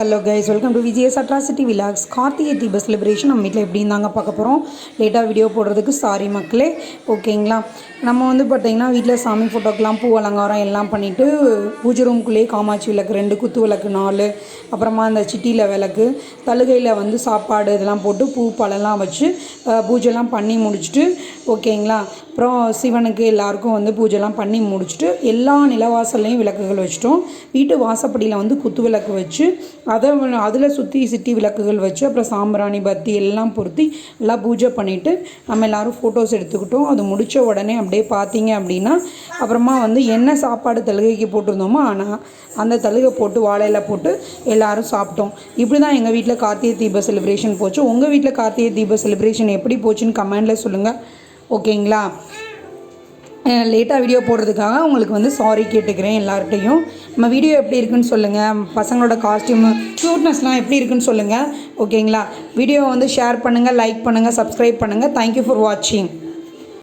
Hello guys, welcome to Vijay's atrocity vlogs. Karthigai Deepa celebration நம்ம வீட்டில் எப்படி இருந்தாங்க பார்க்க போகிறோம். லேட்டாக வீடியோ போடுறதுக்கு சாரி மக்களே, ஓகேங்களா. நம்ம பார்த்திங்கன்னா வீட்டில் சாமி ஃபோட்டோக்கெலாம் பூ அலங்காரம் எல்லாம் பண்ணிவிட்டு பூஜை ரூம்குள்ளேயே காமாட்சி விளக்கு 2, குத்து விளக்கு 4, அப்புறமா அந்த சிட்டியில் விளக்கு, தலுகையில் சாப்பாடு இதெல்லாம் போட்டு பூ பழம்லாம் வச்சு பூஜைலாம் பண்ணி முடிச்சுட்டு, ஓகேங்களா. அப்புறம் சிவனுக்கு எல்லாருக்கும் பூஜைலாம் பண்ணி முடிச்சுட்டு எல்லா நிலவாசல்லையும் விளக்குகள் வச்சுட்டோம். வீட்டு வாசப்படியில் குத்து விளக்கு வச்சு அதில் சுற்றி சிட்டி விளக்குகள் வச்சு அப்புறம் சாம்பிராணி பத்தி எல்லாம் பொருத்தி எல்லாம் பூஜை பண்ணிவிட்டு நம்ம எல்லோரும் ஃபோட்டோஸ் எடுத்துக்கிட்டோம். அது முடித்த உடனே அப்படியே பார்த்தீங்க அப்படின்னா அப்புறமா என்ன சாப்பாடு தலுகைக்கு போட்டிருந்தோமோ ஆனால் அந்த தலுகை போட்டு வாழையில போட்டு எல்லோரும் சாப்பிட்டோம். இப்படி தான் எங்கள் வீட்டில் கார்த்திகை தீப செலிப்ரேஷன் போச்சு. உங்கள் வீட்டில் கார்த்திகை தீப செலிப்ரேஷன் எப்படி போச்சுன்னு கமெண்டில் சொல்லுங்கள், ஓகேங்களா. லேட்டாக வீடியோ போடுறதுக்காக உங்களுக்கு சாரி கேட்டுக்கிறேன் எல்லார்ட்டையும். நம்ம வீடியோ எப்படி இருக்குன்னு சொல்லுங்கள், பசங்களோட காஸ்டியூமு க்யூட்னஸ்லாம் எப்படி இருக்குன்னு சொல்லுங்கள், ஓகேங்களா. வீடியோ ஷேர் பண்ணுங்கள், லைக் பண்ணுங்கள், சப்ஸ்கிரைப் பண்ணுங்கள். தேங்க்யூ ஃபார் வாட்சிங்.